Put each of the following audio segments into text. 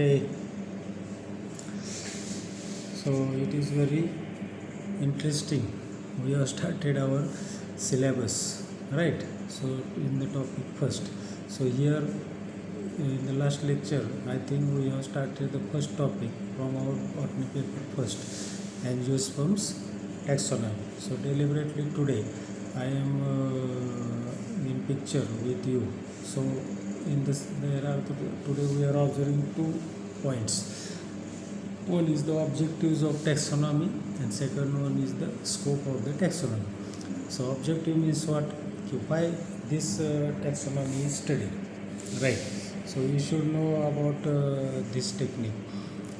Okay, so it is very interesting. We have started our syllabus, right? So in the topic first. So here in the last lecture, I think we have started the first topic from our botany paper first, angiosperms taxonomy. So deliberately today, I am in picture with you. So in this, today we are observing 2 points. One is the objectives of taxonomy and second one is the scope of the taxonomy. So objective means what? Why this taxonomy is studied, right? So you should know about this technique.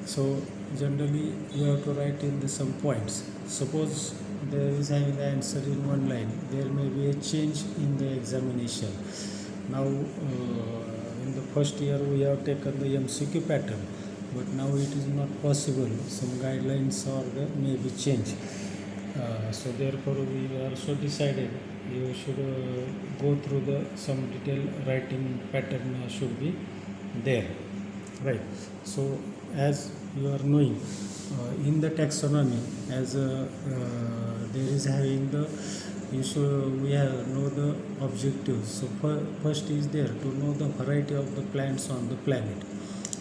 So generally you have to write in the some points. Suppose there is having the answer in one line, there may be a change in the examination. Now in the first year we have taken the MCQ pattern, but now it is not possible. Some guidelines or the may be changed. So therefore we also decided you should go through the some detailed writing pattern should be there, right? So as you are knowing in the taxonomy, as there is having the we have know the objectives. So first is there to know the variety of the plants on the planet.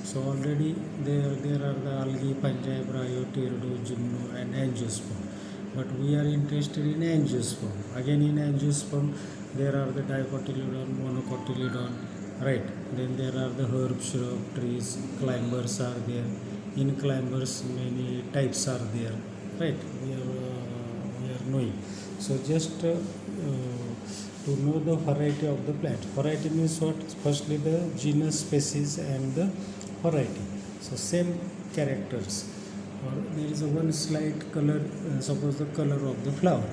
So already there are the algae, fungi, bryo, pterido, gymno and angiosperm. But we are interested in angiosperm. Again in angiosperm there are the dicotyledon, monocotyledon, right? Then there are the herbs, shrub, trees, climbers are there. In climbers many types are there, right? We are knowing. So just to know the variety of the plant. Variety means what? Firstly the genus, species and the variety. So same characters, or there is a one slight color, suppose the color of the flower,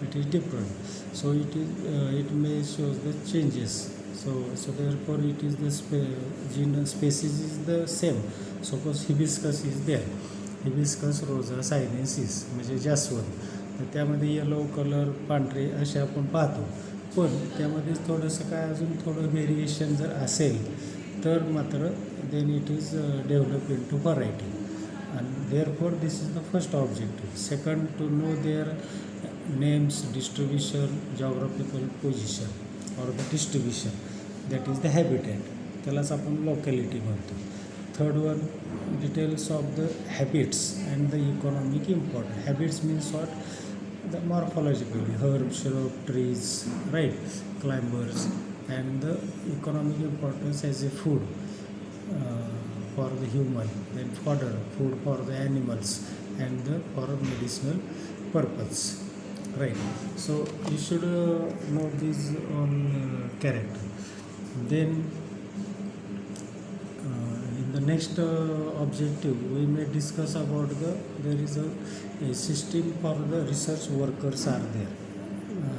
it is different. So it may show the changes. So therefore it is the genus, species is the same. Suppose hibiscus is there, hibiscus rosa sinensis म्हणजे जास्वंद, तर त्यामध्ये yellow colour, पांढरे असे आपण पाहतो. पण त्यामध्ये थोडंसं काय अजून थोडं व्हेरिएशन जर असेल तर मात्र then it is developed into variety, and therefore this is the first objective. Second, to know their names, distribution, geographical position or the distribution, that is the habitat, त्यालाच आपण locality म्हणतो. Third one, details of the habits and the economic importance. Habits means what? The morphologically, herbs, shrub, trees, right, climbers, and the economic importance as a food for the human, then fodder, food for the animals, and for medicinal purpose, right? So you should know this on character. Then in the next objective we may discuss about there is a system for the research workers are there.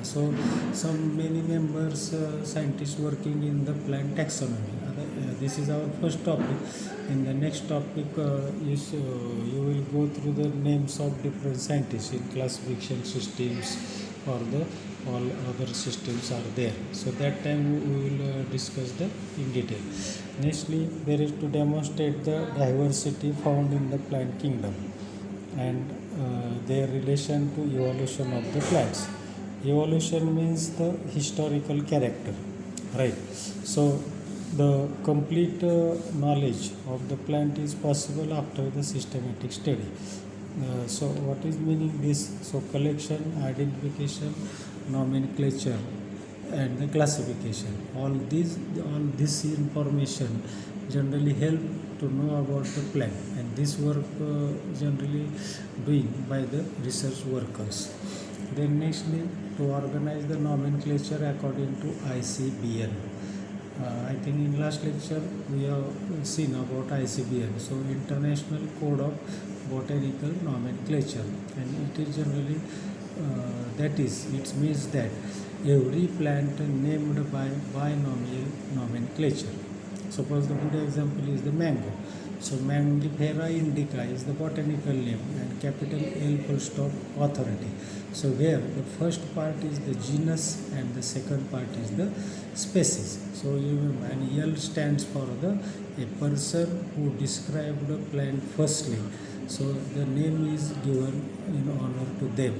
So some many members, scientists working in the plant taxonomy. This is our first topic. In the next topic you will go through the names of different scientists in classification systems, or the all other systems are there. So that time we will discuss the in detail. Nextly, there is to demonstrate the diversity found in the plant kingdom and their relation to evolution of the plants. Evolution means the historical character, right? So the complete knowledge of the plant is possible after the systematic study. So what is meaning this? So collection, identification, nomenclature and the classification, all this information generally help to know about the plant, and this work generally doing by the research workers. Then nextly, to organize the nomenclature according to ICBN. I think in last lecture we have seen about ICBN, so International Code of Botanical Nomenclature, and it is generally it means that every plant named by binomial nomenclature. Suppose the good example is the mango. So Mangifera indica is the botanical name and capital L full stop authority. So here the first part is the genus and the second part is the species. So you remember, and L stands for the a person who described the plant firstly. So the name is given in honor to them.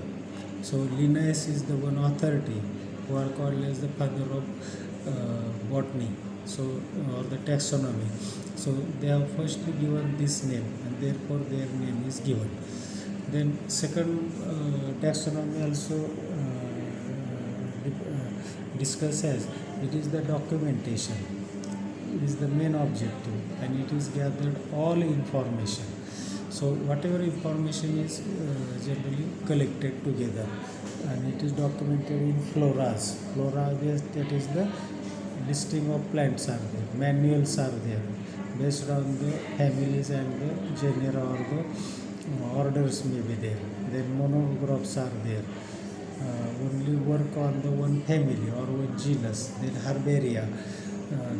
So Linnaeus is the one authority who are called as the father of botany, so or the taxonomy. So they have firstly given this name and therefore their name is given. Then second taxonomy also discusses it is the documentation is the main objective and it is gathered all information. So whatever information is generally collected together and it is documented in floras. Flora, that is the listing of plants are there, manuals are there based on the families and the genera or the orders may be there. Then monographs are there. Only work on the one family or one genus. Then herbaria,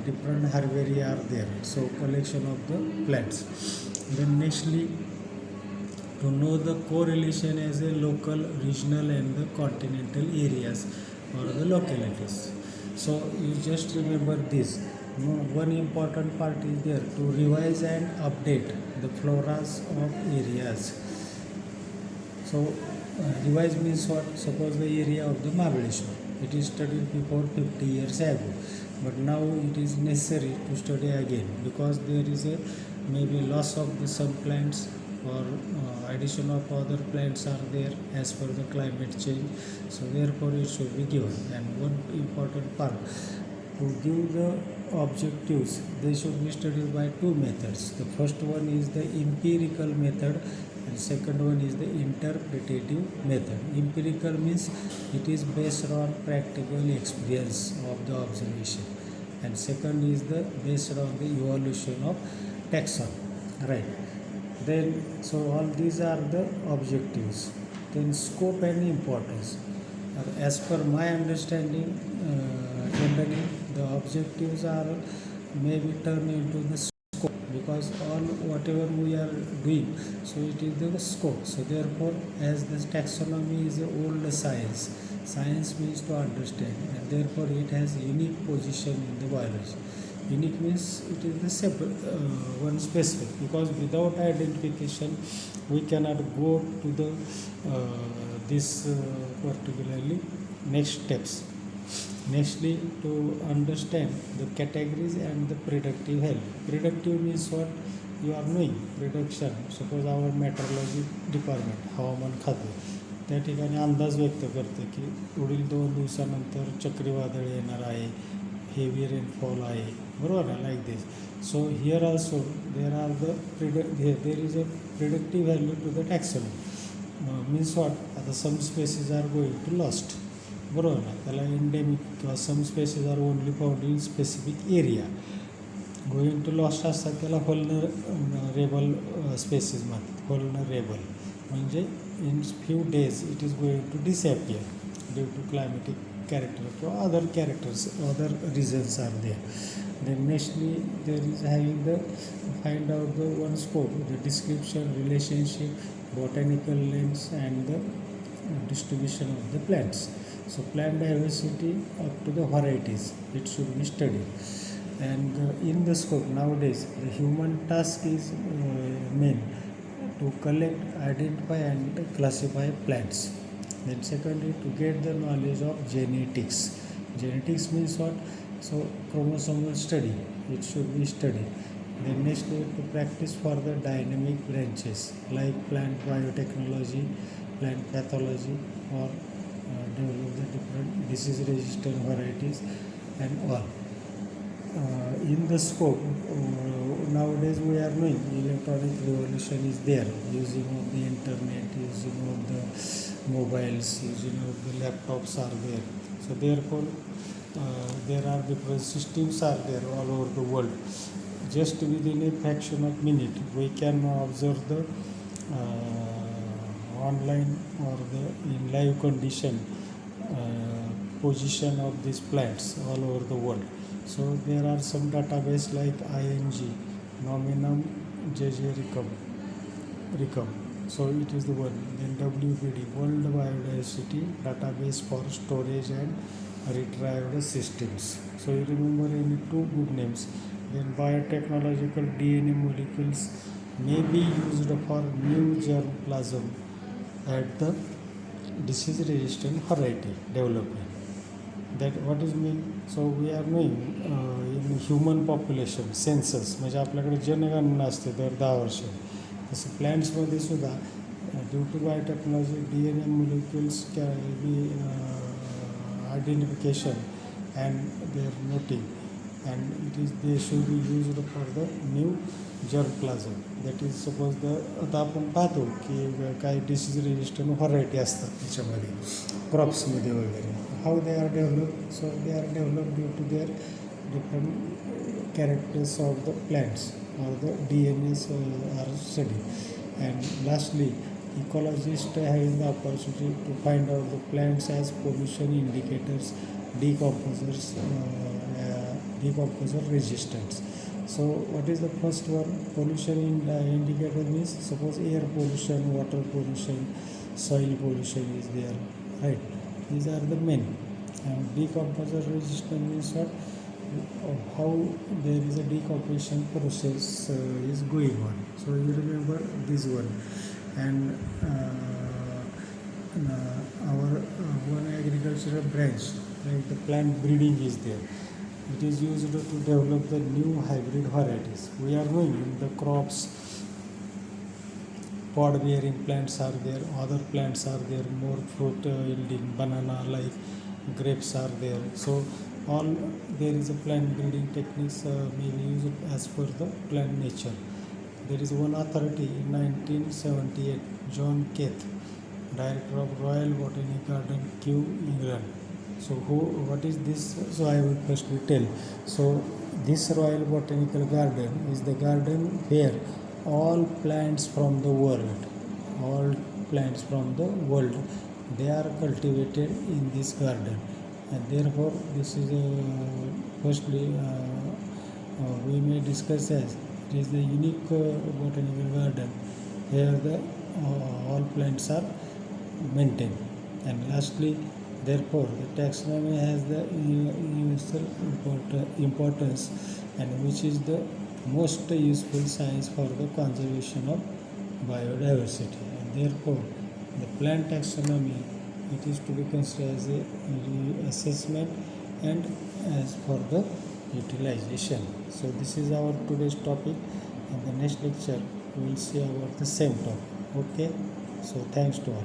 different herbaria are there. So collection of the plants. Then nextly, to know the correlation as a local, regional and the continental areas or the localities. So you just remember this. One important part is there to revise and update the floras of areas. So revise means what? Suppose the area of the Mahabaleshwar. It is studied before 50 years ago, but now it is necessary to study again because there is a maybe loss of the some plants or addition of other plants are there as per the climate change. So therefore it should be given. And one important part to give the objectives, they should be studied by two methods. The first one is the empirical method and second one is the interpretative method. Empirical means it is based on practical experience of the observation and second is the based on the evolution of taxon, right? Then so all these are the objectives. Then scope and importance. As per my understanding, generally the objectives are maybe turned into the scope because all whatever we are doing, so it is the scope. So therefore, as this taxonomy is an old science, science means to understand, and therefore it has unique position in the biology. Unique means it is the separate one specific because without identification we cannot go to the this particularly next steps. Nextly, to understand the categories and the predictive health. Predictive means what you are knowing. Prediction. Suppose our meteorology department हवामान खाते त्या ठिकाणी अंदाज व्यक्त करते की पुढील 2 दिवसानंतर चक्रीवादळ येणार आहे, हेवी रेनफॉल आहे, बरोबर आहे, like this. So here also there are the there is a predictive value to the taxonomy. Means what आता some species are going to lost, बरोबर ना, त्याला एंडेमिक किंवा some species are only found in specific area. Going to lost असतात त्याला vulnerable species म्हणतात. Vulnerable म्हणजे in few days it is going to disappear due to climatic character or other characters, other reasons are there. Then nextly there is having the find out the one scope, the description, relationship, botanical names and the distribution of the plants. So plant diversity up to the varieties it should be studied. And in the scope nowadays the human task is main to collect, identify and classify plants. Then secondly, to get the knowledge of genetics. Genetics means what? So chromosomal study, it should be studied. Then nextly, to practice for the dynamic branches like plant biotechnology, plant pathology, or develop the different disease resistant varieties and all. In the scope, nowadays we are knowing electronic revolution is there, using of the internet, using of the mobiles, using of the laptops are there. So therefore there are different systems are there all over the world. Just within a fraction of minute we can observe the online or the in live condition position of these plants all over the world. So there are some database like ING, Nominum J.J. Rickham. So it is the one. Then WBD, World Biodiversity Database for Storage and Retrieved Systems. So you remember any two good names. Then biotechnological DNA molecules may be used for new germplasm at the disease resistant variety development. That what is mean? So we are knowing in human population census म्हणजे आपल्याकडे जनगणना असते दर 10 वर्ष. तसं प्लॅन्ट्समध्ये सुद्धा due to biotechnology DNA molecules can be identification and their noting, and it is they should be used for the new germplasm. That is suppose आता आपण पाहतो की काही डिसीज रेजिस्टंट व्हरायटी असतात त्याच्यामध्ये क्रॉप्समध्ये वगैरे. How they are developed? So they are developed due to their different characters of the plants or the DNAs are studied. And lastly, ecologists having the opportunity to find out the plants as pollution indicators, decomposer resistance. So what is the first one? Pollution indicator means suppose air pollution, water pollution, soil pollution is there, right? These are the main. And decomposer resistance means what? How there is a decomposition process is going on. So you remember this one. And our one agricultural branch, like the plant breeding is there. It is used to develop the new hybrid varieties. We are knowing in the crops, pod bearing plants are there, other plants are there, more fruit yielding, banana like grapes are there. So all there is a plant breeding techniques may be used as per the plant nature. There is one authority in 1978, John Keith, director of Royal Botanic Garden, Kew, England. So what is this? So I will firstly tell. So this Royal Botanical Garden is the garden where all plants from the world, they are cultivated in this garden. And therefore this is firstly we may discuss as it is the unique botanical garden where the all plants are maintained. And lastly, therefore the taxonomy has the universal importance, and which is the most useful science for the conservation of biodiversity. And therefore the plant taxonomy, it is to be considered as a assessment and as for the utilization. So this is our today's topic, and the next lecture we will see about the same topic. Okay, so thanks to all.